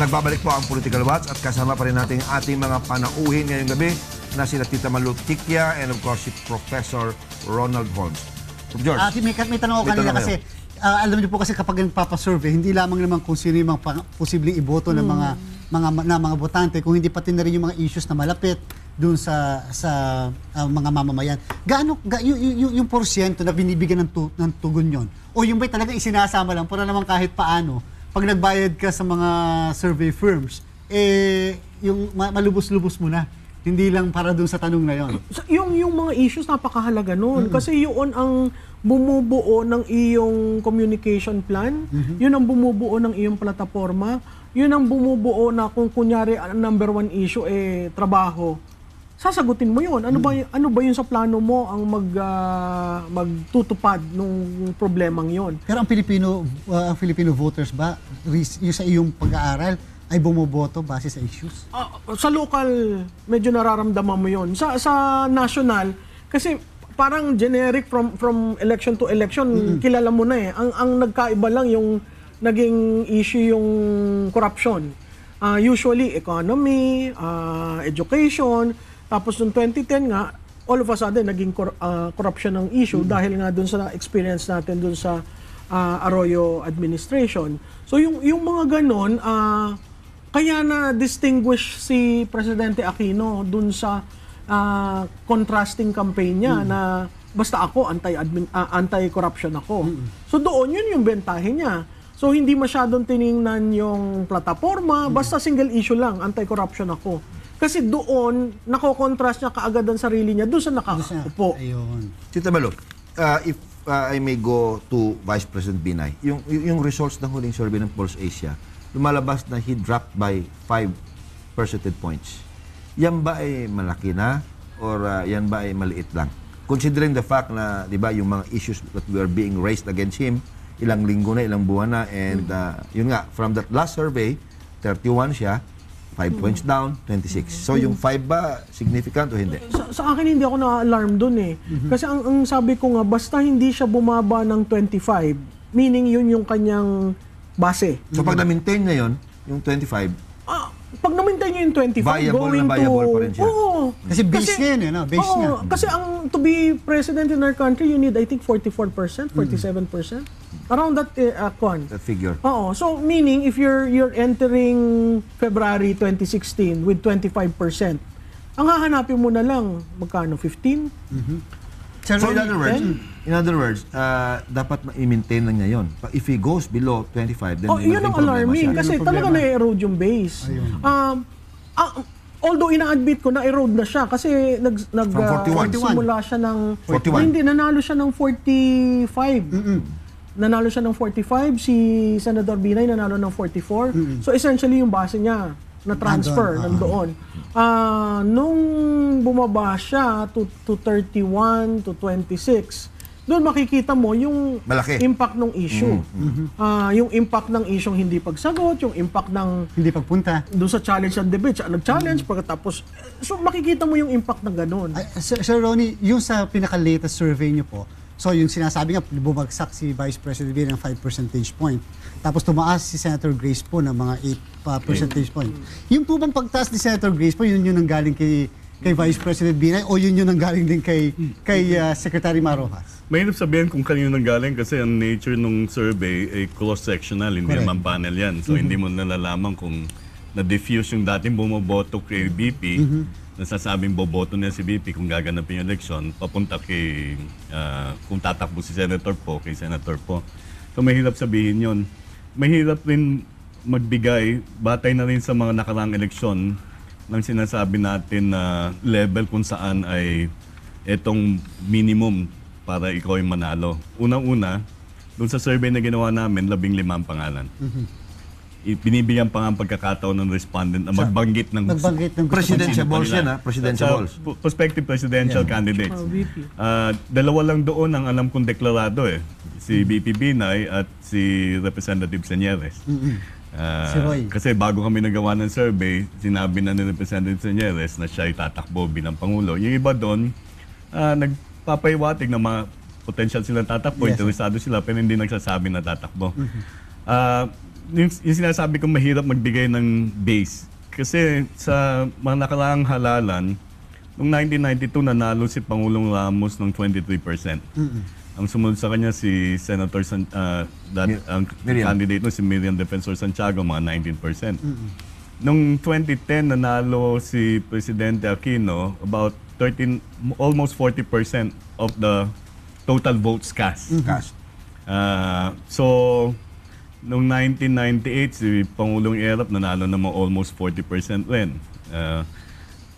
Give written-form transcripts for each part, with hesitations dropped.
Nagbabalik po ang Political Watch at kasama pa rin natin ating mga panauhin ngayong gabi na sila Tita Malu Tikya and of course si Professor Ronald Holmes. George, may tanong ako kanina kasi alam niyo po kasi kapag nagpapasurvey, hindi lamang naman kung sino yung mga posibleng iboto ng mga botante, kung hindi pati na rin yung mga issues na malapit dun sa mga mamamayan. Yung porsyento na binibigyan ng tugon yon? O yung ba'y talagang isinasama lang para naman kahit paano, pag nagbayad ka sa mga survey firms, yung malubos-lubos mo na. Hindi lang para dun sa tanong na yon. Yung mga issues, napakahalaga nun. Kasi yun ang bumubuo ng iyong communication plan, yun ang bumubuo ng iyong plataforma, yun ang bumubuo na kung kunyari number one issue trabaho, sasagutin mo yun. Ano ba yun sa plano mo ang magtutupad ng problemang yun? Pero ang Filipino voters ba, yung sa iyong pag-aaral, ay bumoboto base sa issues? Sa local, medyo nararamdaman mo yun. Sa national, kasi parang generic from election to election, kilala mo na eh. Ang nagkaiba lang yung naging issue yung corruption. Usually, economy, education. Tapos noong 2010 nga, all of a sudden, naging corruption ng issue dahil nga dun sa experience natin dun sa Arroyo administration. So yung mga ganon, kaya na distinguish si Presidente Aquino dun sa contrasting campaign niya na basta ako, anti-corruption ako. So doon yun yung bentahe niya. So hindi masyadong tiningnan yung plataforma, basta single issue lang, anti-corruption ako. Kasi doon, nako-contrast niya kaagad ang sarili niya doon sa nakaupo. Ayun. Tita Malu, if I may go to Vice President Binay, yung results ng huling survey ng Pulse Asia, lumalabas na he dropped by 5 percentage points. Yan ba ay malaki na or yan ba ay maliit lang? Considering the fact na, di ba, yung mga issues that were being raised against him, ilang linggo na, ilang buwan na, and yun nga, from that last survey, 31 siya, 5 points down, 26. So yung 5 ba, significant o hindi? Sa akin, hindi ako na-alarm dun eh. Kasi ang sabi ko nga, basta hindi siya bumaba ng 25, meaning yun yung kanyang base. So pag na-maintain niya yun, yung 25, pag na-maintain niya yung 25, viable going na viable to... pa rin siya. Oo. Kasi base niya yun, no? Base niya. Kasi to be president in our country, you need, I think, 44%, 47%. Around that that figure. Oo. So, meaning, if you're entering February 2016 with 25%, ang hahanapin mo na lang, magkano? 15? So in other words, dapat ma-maintain lang niya yun. If he goes below 25, then yun ang alarming. Kasi talaga na-erode yung base. Although ina-admit ko na erode na siya kasi nagsimula siya ng 41. Hindi, nanalo siya ng 45. Nanalo siya ng 45, si Senator Binay nanalo ng 44. So essentially yung base niya na transfer nandoon. Nung bumaba siya to 31 to 26, doon makikita mo yung malaki impact ng issue. Yung impact ng issue hindi pagsagot, yung impact ng hindi pagpunta doon sa challenge and debate, siya nag-challenge pagkatapos. So makikita mo yung impact ng ganun. Sir Ronnie, yung sa pinaka-latest survey niyo po, so yung sinasabi nga, bumagsak si Vice President Binay ng 5 percentage point. Tapos tumaas si Senator Grace po ng mga 8 percentage point. Yung po bang pagtaas ni Senator Grace po, yun nanggaling kay Vice President Binay o yun nanggaling din kay Secretary Marojas? Mahirap sabihin kung kanino nanggaling kasi ang nature ng survey ay cross-sectional, hindi naman panel yan. So hindi mo nalalaman kung na-diffuse yung dating bumoboto kay BP, nasasabing boboto niya si BP kung gaganapin yung eleksyon, papunta kay, kung tatakbo si Senator po, kay Senator po. So mahirap sabihin yon. Mahirap rin magbigay, batay na rin sa mga nakaraang eleksyon, ng sinasabi natin na level kung saan ay itong minimum para ikaw ay manalo. Unang-una, doon sa survey na ginawa namin, 15 pangalan. Binibigyan pa nga ang pagkakataon ng respondent na magbanggit ng presidential balls yan, ha? Presidential balls. Prospective presidential candidates. Dalawa lang doon ang alam kong deklarado eh. Si BP Binay at si Representative Señeres. Si Roy. Kasi bago kami nagawa ng survey, sinabi na ni Representative Señeres na siya ay tatakbo bilang Pangulo. Yung iba doon, nagpapaiwatig na mga potential silang tatakbo, interesado sila, pero hindi nagsasabi na tatakbo. yung sinasabi kong mahirap magbigay ng base. Kasi sa mga nakaraang halalan, noong 1992 nanalo si Pangulong Ramos ng 23%. Ang sumunod sa kanya si Senator ang Miriam. candidate no, si Miriam Defensor Santiago, mga 19%. Noong 2010 nanalo si Presidente Aquino about almost 40% of the total votes cast. So noong 1998 si Pangulong Erap nanalo naman almost 40% rin.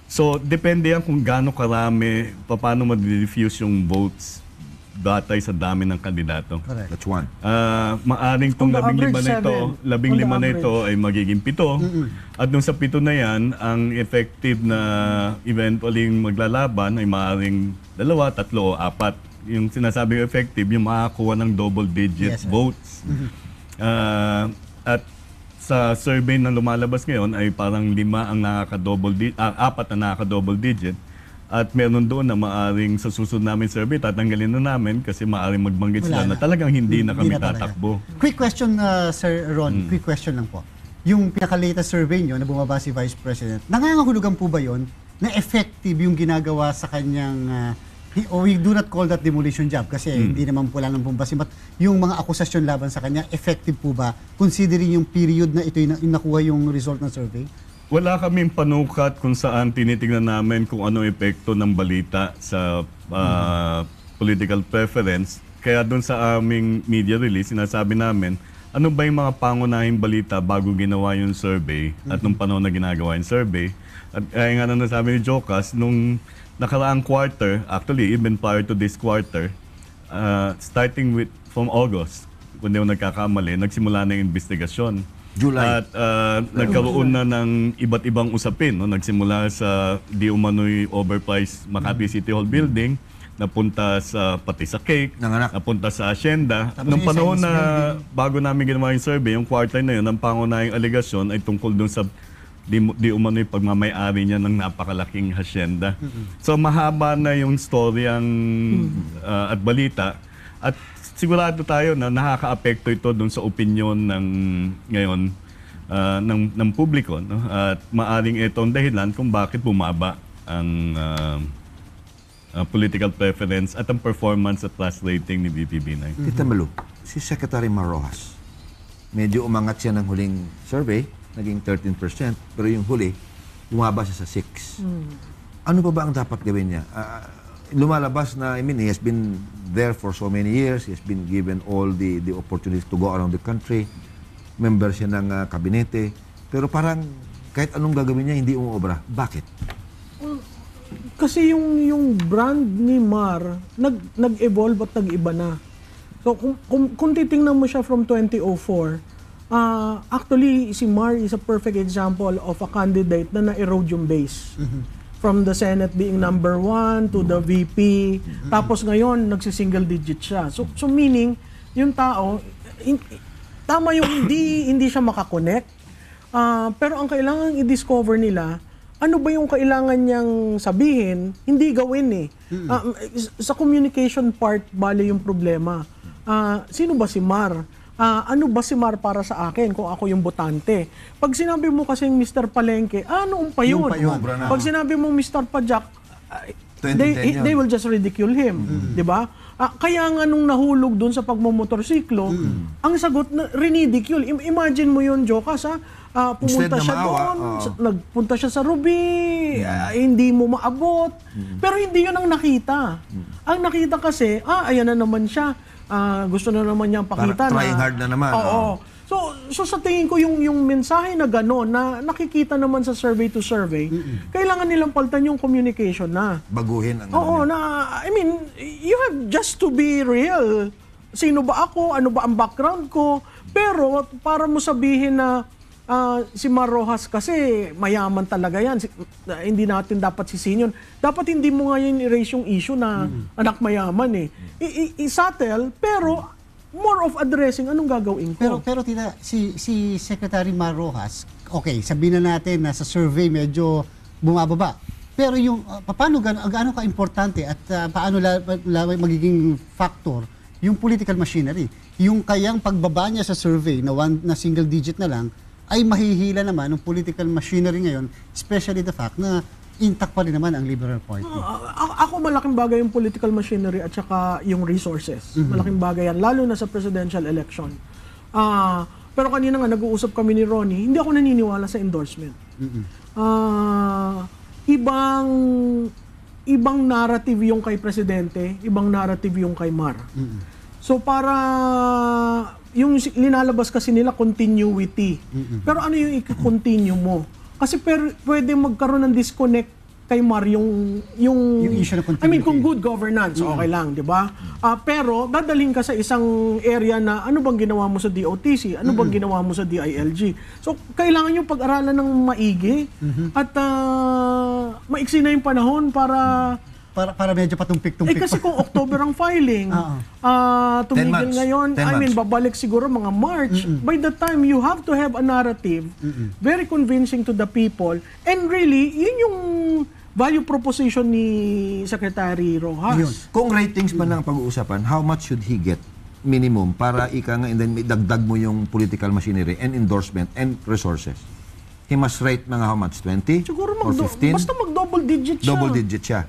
So depende yan kung gaano karami, paano ma-diffuse yung votes batay sa dami ng kandidato. Correct. That's one. Maaring tong On the labing average, lima na seven. ito ay magiging 7. At nung sa 7 na yan, ang effective na eventually maglalaban ay maaring 2, 3 o 4. Yung sinasabing effective, yung makakuha ng double digit Yes, sir. votes. At sa survey na lumalabas ngayon ay parang 5 ang nakaka-double 4 na nakaka-double digit. At meron doon na maaring sa susunod namin survey, tatanggalin na namin kasi maaring magbanggit sila Wala na talagang hindi na kami talaga. tatakbo. Quick question, Sir Ron. Quick question lang po. Yung pinaka-latest survey nyo na bumaba si Vice President, nangangahulugan po ba yon na effective yung ginagawa sa kanyang, we do not call that demolition job kasi hindi naman po lang ng bumbasin, but yung mga akusasyon laban sa kanya, effective po ba considering yung period na ito yung nakuha yung result ng survey? Wala kaming panukat kung saan tinitingnan namin kung ano epekto ng balita sa political preference. Kaya doon sa aming media release, sinasabi namin, ano ba yung mga pangunahing balita bago ginawa yung survey at nung panahon na ginagawa yung survey. At kaya nga na nasabi ni Jocas, nung nakaraang quarter, actually even prior to this quarter, starting from August, kung di ako nagkakamali, nagsimula na yung investigasyon. July. At nagkaroon na ng iba't ibang usapin. No? Nagsimula sa di umano'y overpriced Makati City Hall building, napunta sa pati sa cake, Nanganak. napunta sa asyenda. Tapos Nung yung panahon Chinese na building. bago namin ginawa yung survey, yung quarter na yun, ang pangunahing alegasyon ay tungkol dun sa di umano'y pagmamayari niya ng napakalaking hasyenda. So mahaba na yung storyang at balita. At sigurado tayo na nakaka-apekto ito dun sa opinion ng ngayon ng publiko, no? At maaring ito ang dahilan kung bakit bumaba ang political preference at ang performance at class rating ni BPB9. Tita Malu, si Secretary Marrojas, medyo umangat siya ng huling survey, naging 13%, pero yung huli, bumaba siya sa 6. Ano pa ba ang dapat gawin niya? Lumalabas na, he has been there for so many years, he has been given all the opportunities to go around the country, member siya ng kabinete, pero parang kahit anong gagawin niya, hindi umuobra. Bakit? Kasi yung brand ni Mar nag-evolve at nag-iba na. So kung titingnan mo siya from 2004, actually si Mar is a perfect example of a candidate na na-erode yung base. From the Senate being number 1 to the VP, tapos ngayon nagsi-single digit siya. So meaning yung tao tama yung hindi siya makakonect. Pero ang kailangan i-discover nila, ano ba yung kailangan niyang sabihin, hindi gawin eh. Sa communication part, bale yung problema. Sino ba si Mar? Ano ba si Mar para sa akin kung ako yung botante? Pag sinabi mo kasing Mr. Palengke, noon pa yun. Pag sinabi mo Mr. Pajak, 2010 they will just ridicule him. Di ba? Kaya nga nung nahulog doon sa pagmumotorsiklo, ang sagot na ridicule. Imagine mo yun, Jocas, pumunta Instead na siya maawa, doon, nagpunta siya sa Ruby, hindi mo maabot. Pero hindi yun ang nakita. Ang nakita kasi, ayan na naman siya. Gusto na naman niyang pakita na. Trying hard na naman. Oo. So sa tingin ko yung mensahe na gano'n na nakikita naman sa survey to survey, kailangan nilang palitan yung communication na. Baguhin ang Oo, I mean, you have just to be real. Sino ba ako? Ano ba ang background ko? Pero para mo sabihin na si Mar Rojas kasi mayaman talaga yan. Hindi natin dapat sisihin yun. Dapat hindi mo nga yun erase yung issue na anak mayaman eh. I-settle, pero more of addressing anong gagawin ko. Pero tita, si Secretary Mar Rojas, okay, sabihin na natin na sa survey medyo bumababa. Pero yung paano gaano ka importante at paano magiging factor yung political machinery. Yung kayang pagbaba niya sa survey na single digit na lang, ay mahihila naman ng political machinery ngayon, especially the fact na intact pa rin naman ang Liberal Party. Ako malaking bagay yung political machinery at saka yung resources. Malaking bagay yan, lalo na sa presidential election. Pero kanina nga nag-uusap kami ni Ronnie, hindi ako naniniwala sa endorsement. Ibang narrative yung kay presidente, ibang narrative yung kay Mar. So para yung linalabas kasi nila continuity. Pero ano yung i-continue mo? Kasi pwede magkaroon ng disconnect kay Mar yung issue na continuity. I mean kung good governance okay lang, 'di ba? Pero dadalhin ka sa isang area na ano bang ginawa mo sa DOTC, ano bang ginawa mo sa DILG. So kailangan yung pag-aralan ng maigi at maiksi na yung panahon para medyo patumpik-tumpik. kasi kung October ang filing, tumigil ngayon, babalik siguro mga March. By the time, you have to have a narrative very convincing to the people. And really, yun yung value proposition ni Secretary Rojas. Yun. Kung ratings man ang pag-uusapan, how much should he get? Minimum para ika nga and then dagdag mo yung political machinery and endorsement and resources. He must rate mga how much? 20? Siguro or 15? basta mag-double digit siya. Double digit siya.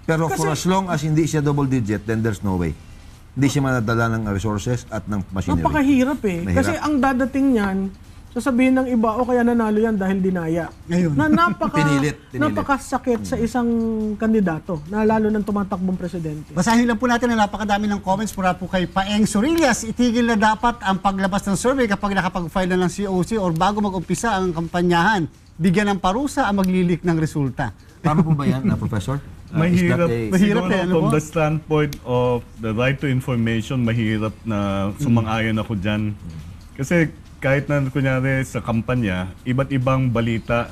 Pero for as long as hindi siya double digit, then there's no way. Hindi siya manadala ng resources at ng machinery. Napakahirap eh. Mahirap. Kasi ang dadating niyan, sasabihin ng iba, kaya nanalo yan dahil dinaya. Ngayon. Na Pinilit. napakasakit sa isang kandidato, na lalo ng tumatakbong presidente. Basahin lang po natin na napakadami ng comments mula po kay Paeng Sorillas. Itigil na dapat ang paglabas ng survey kapag nakapag-file na ng COC or bago mag-umpisa ang kampanyahan. Bigyan ng parusa ang maglilik ng resulta. Tama po ba yan, Professor? Mahirap Mahirap siguro ano from po? the standpoint of the right to information, mahirap na sumang-ayon ako dyan. Kasi kahit na kunyari sa kampanya, iba't ibang balita,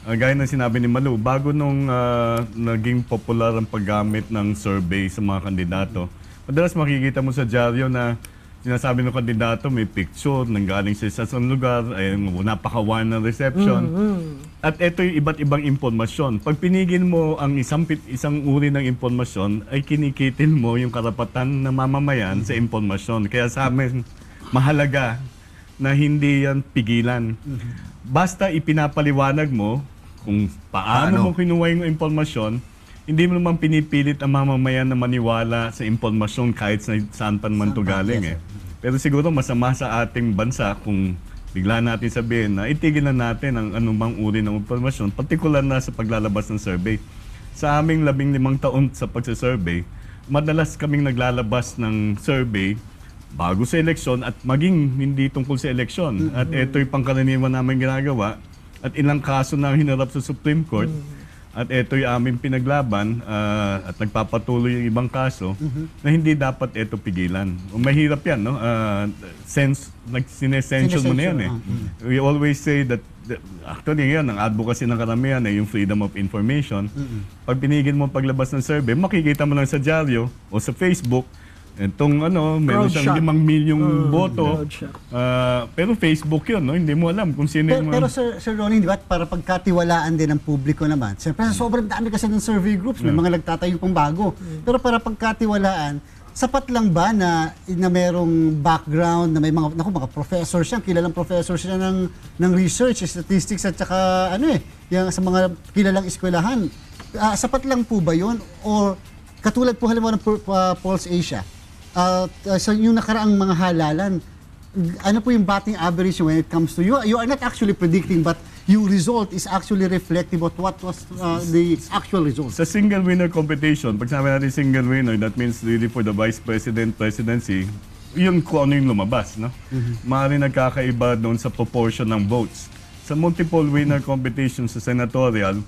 gaya na sinabi ni Malu, bago nung naging popular ang paggamit ng survey sa mga kandidato, madalas makikita mo sa dyaryo na sinasabi ng kandidato may picture, nanggaling sa isang lugar, ay napakawan ng reception. At ito yung iba't ibang impormasyon. Pag pinigil mo ang isang uri ng impormasyon, ay kinikitil mo yung karapatan ng mamamayan sa impormasyon. Kaya sa amin, mahalaga na hindi yan pigilan. Basta ipinapaliwanag mo kung paano mo kinuha yung impormasyon, hindi mo naman pinipilit ang mamamayan na maniwala sa impormasyon kahit saan pa naman ito galing. Pero siguro masama sa ating bansa kung bigla natin sabihin na itigil na natin ang anumang uri ng impormasyon, partikular na sa paglalabas ng survey. Sa aming 15 taon sa pagsasurvey, madalas kaming naglalabas ng survey bago sa eleksyon at maging hindi tungkol sa eleksyon. At ito'y pangkaraniwan namin ginagawa at ilang kaso na hinarap sa Supreme Court. At ito'y aming pinaglaban at nagpapatuloy yung ibang kaso na hindi dapat ito pigilan. Mahirap yan, no? Sinesensyon mo na yan eh. We always say that, actually yan, ang advocacy ng karamihan ay yung freedom of information. Pag pinigil mo paglabas ng survey, makikita mo lang sa dyaryo o sa Facebook, itong meron siyang 5 milyong boto. Pero Facebook yun, no? Hindi mo alam kung sino yung... Pero Sir Ronnie, di ba, para pagkatiwalaan din ng publiko naman. Siyempre, sobrang dami kasi ng survey groups, may mga nagtatayo pang bago. Pero para pagkatiwalaan, sapat lang ba na merong background, na may mga professors siya, kilalang professors siya ng research, statistics, at saka yung sa mga kilalang eskwelahan. Sapat lang po ba yun? Or katulad po halimbawa ng Pulse Asia, so yung nakaraang mga halalan, ano po yung batting average when it comes to you are not actually predicting, but yung result is actually reflective of what was the actual result. Sa single winner competition, pag sabi natin single winner, that means really for the vice president presidency, yun kung ano yung lumabas, no? Maaaring nagkakaiba doon sa proportion ng votes. Sa multiple winner competition sa senatorial,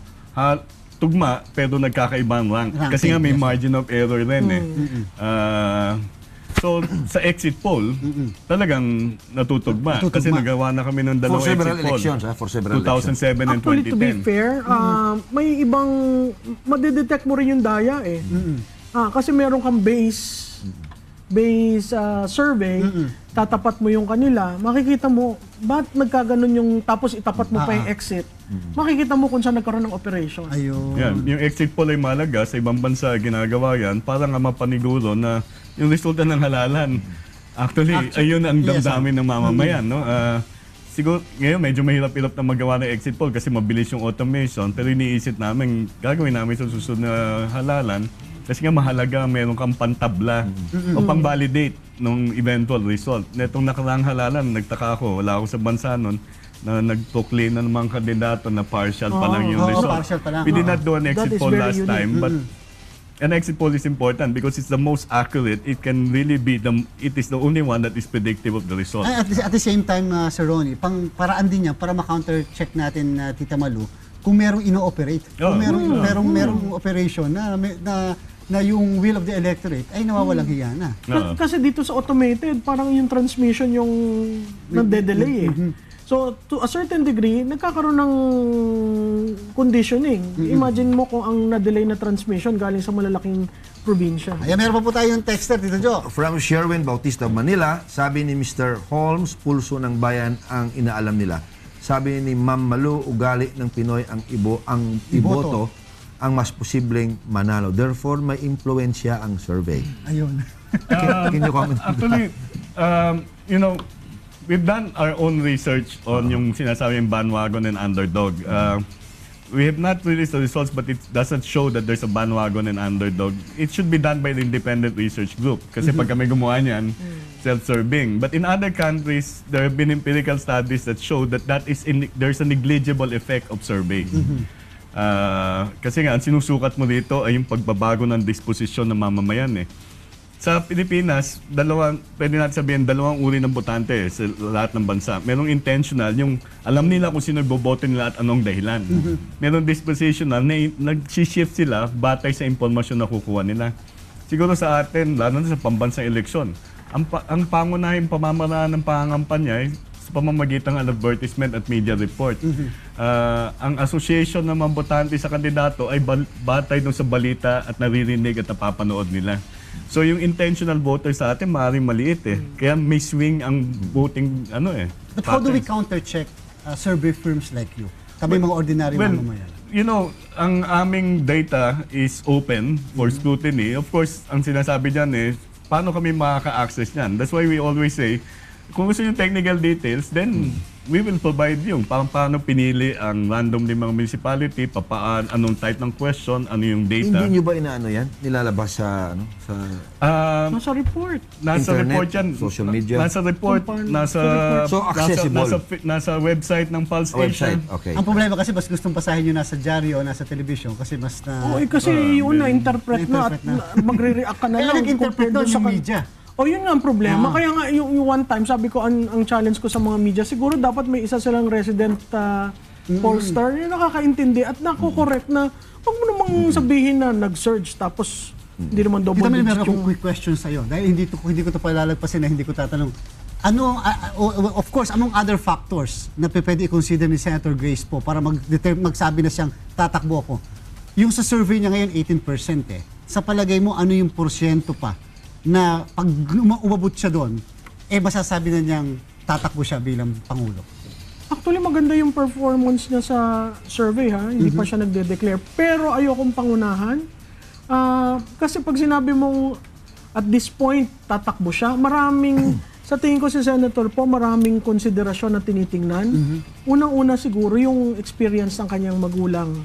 tugma pero nagkakaiba ang rank. Kasi nga may margin of error rin eh. So, sa exit poll, talagang natutugma. Kasi nagawa na kami ng dalawang exit poll. For several elections. 2007 and 2010. Actually, to be fair, may ibang, madidetect mo rin yung daya eh. Kasi meron kang base survey, tatapat mo yung kanila, makikita mo, ba't nagkaganon yung, tapos itapat mo pa yung exit, makikita mo kung saan nagkaroon ng operation. Ayun. Yan, yung exit poll ay malaga. Sa ibang bansa ginagawa yan para nga mapaniguro na yung resulta ng halalan. Actually, ayun ang damdamin ng mamamayan. No? Siguro, ngayon medyo mahirap-hirap na magawa ng exit poll kasi mabilis yung automation. Pero iniisip namin, gagawin namin sa susunod na halalan kasi nga mahalaga meron kang pantabla o pang-validate ng eventual result. Netong nakaraang halalan, nagtaka ako, wala ako sa bansa nun, na nag-proclaim na naman kandidato na partial pa lang yung result. Partial pa lang. We did not do an That exit is poll very last unique. time, but an exit poll is important because it's the most accurate. It can really be it is the only one that is predictive of the result. Ay, at the same time, Sir Ronnie, paraan din niya para ma-counter-check natin, Tita Malu, kung merong ino-operate. Kung merong operation na yung will of the electorate ay nawawalang hiya na. Kasi dito sa automated, parang yung transmission yung nade-delay eh. So, to a certain degree, nagkakaroon ng conditioning. Imagine mo kung ang na-delay na transmission galing sa malalaking probinsya. Ayan, meron pa po tayong texter, Tito Jo. From Sherwin Bautista of Manila, sabi ni Mr. Holmes, pulso ng bayan ang inaalam nila. Sabi ni Ma'am Malu, ugali ng Pinoy ang iboto ang mas posibleng manalo. Therefore, may impluensya ang survey. Ayun. Can you comment? Actually, we've done our own research on yung sinasabing bandwagon and underdog. We have not released the results, but it doesn't show that there's a bandwagon and underdog. It should be done by the independent research group. Kasi pag kami gumawa niyan, self-serving. But in other countries, there have been empirical studies that show that there's a negligible effect of survey. Kasi nga, ang sinusukat mo dito ay yung pagbabago ng disposisyon ng mamamayan eh. Sa Pilipinas, pwede natin sabihin, dalawang uri ng botante sa lahat ng bansa. Merong intentional, yung alam nila kung sino boboto nila at anong dahilan. Merong dispositional, na nag-shift sila batay sa impormasyon na kukuha nila. Siguro sa atin, lalo na sa pambansang eleksyon, ang pangunahing pamamaraan ng pangangampanya ay sa pamamagitan ng advertisement at media report. Ang association ng mga botante sa kandidato ay batay dun sa balita at naririnig at napapanood nila. So yung intentional voter sa atin maaaring maliit eh. Kaya may swing ang voting But how do we patterns. counter-check survey firms like you? Kami mga ordinary mamamayan. Ang aming data is open for scrutiny. Of course, ang sinasabi dyan eh, paano kami makaka-access niyan? That's why we always say, kung gusto yung technical details, then we will provide yung paano pinili ang randomly mga municipality, anong type ng question, ano yung data. Hindi nyo ba inaano yan? Nilalabas sa Nasa report. Nasa Internet, report yan. social media? Nasa report. So, accessible? Nasa website ng Pulse website? Station. Okay. Ang problema kasi mas gustong pasahin nyo nasa dyaryo o nasa television kasi mas na... Kasi yun na-interpret na at magre-react ka na Kaya lang. nag-interpret compared doon sa yung media. Yun nga ang problema. Kaya nga, yung one time, sabi ko, ang challenge ko sa mga media, siguro dapat may isa silang resident pollster na nakakaintindi at nakokorrect na huwag mo namang sabihin na nag-surge tapos hindi naman double Kita meron digit akong quick question sa'yo. Dahil hindi ko ito palalagpasin na hindi ko tatanong. Of course, anong other factors na pwede i-consider ni Senator Grace po para magsabi na siyang tatakbo ako? Yung sa survey niya ngayon, 18% eh. Sa palagay mo, ano yung porsyento pa na pag umabot siya doon, masasabi na niyang tatakbo siya bilang Pangulo? Actually, maganda yung performance niya sa survey, ha? Hindi pa siya nagde-declare. Pero ayokong pangunahan. Kasi pag sinabi mong at this point, tatakbo siya, sa tingin ko si Senator po, maraming konsiderasyon na tinitingnan. Unang-una siguro yung experience ng kanyang magulang.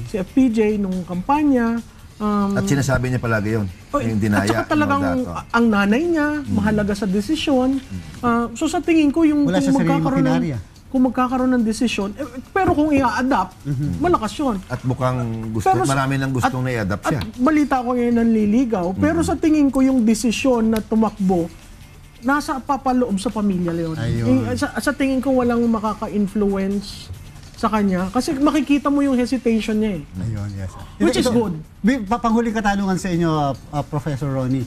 Si FPJ nung kampanya. At sinasabi niya palagi yun. Yung dinaya. At saka talagang ang nanay niya, mahalaga sa desisyon. So sa tingin ko, Wala siya sariling makinarya. kung magkakaroon ng desisyon, pero kung i-adapt, malakas yun. At mukhang Pero marami nang gustong na-i-adapt siya. At balita ko ngayon nanliligaw, pero sa tingin ko yung desisyon na tumakbo, nasa papaloob sa pamilya yun. Sa tingin ko walang makaka-influence sa kanya kasi makikita mo yung hesitation niya eh. Ayun, yes. Which is good. Panghuling katanungan sa inyo, Professor Ronnie.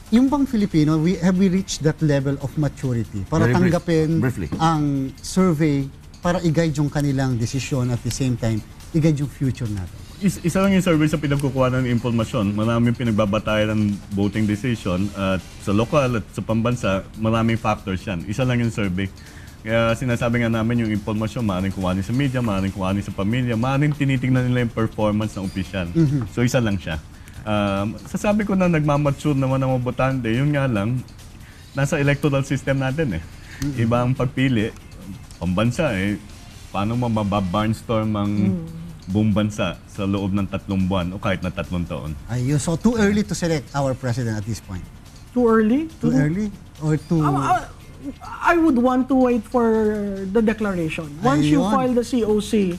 Yung bang Filipino, have we reached that level of maturity para Very tanggapin briefly. ang survey para i-guide yung kanilang desisyon at the same time, i-guide yung future natin? Isa lang yung survey sa pinagkukuha ng impormasyon. Maraming pinagbabatayan ng voting decision at sa lokal at sa pambansa, maraming factors yan. Isa lang yung survey. Kaya sinasabi nga namin yung impormasyon, maaaring kuhanin sa media, maaaring kuhanin sa pamilya, maaaring tinitingnan nila yung performance ng opisyal. So isa lang siya. Sasabi ko na nagmamature naman ang mga botante, yun nga lang, nasa electoral system natin eh. Iba ang pagpili, pambansa eh, paano mababarnstorm ang buong bansa sa loob ng 3 buwan o kahit na 3 taon. Ayun. So, too early to select our president at this point. Too early? Too early? Or too... I would want to wait for the declaration. Once you Ayun. file the COC,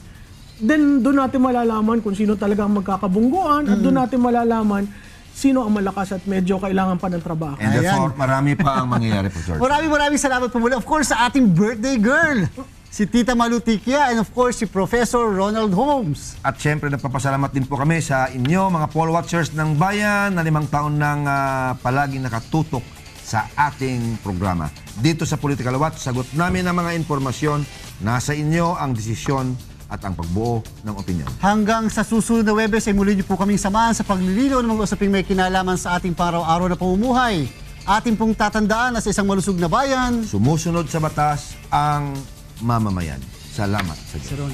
then doon natin malalaman kung sino talaga ang magkakabungguan at doon natin malalaman sino ang malakas at medyo kailangan pa ng trabaho. And therefore, marami pa ang mangyayari po, George. Maraming salamat po muli. Of course, sa ating birthday girl, si Tita Malu Tiquia, and of course, si Professor Ronald Holmes. At syempre, nagpapasalamat din po kami sa inyo, mga poll watchers ng bayan, na 5 taon nang palaging nakatutok sa ating programa. Dito sa Political Watch, sagot namin ang mga informasyon. Nasa inyo ang desisyon at ang pagbuo ng opinyon. Hanggang sa susunod na Webes ay muli niyo po kaming samahan sa paglilinaw ng mga usaping may kinalaman sa ating pang-araw-araw na pamumuhay. Ating pong tatandaan na sa isang malusog na bayan. Sumusunod sa batas ang mamamayan. Salamat sa Diyos. Sir Ron.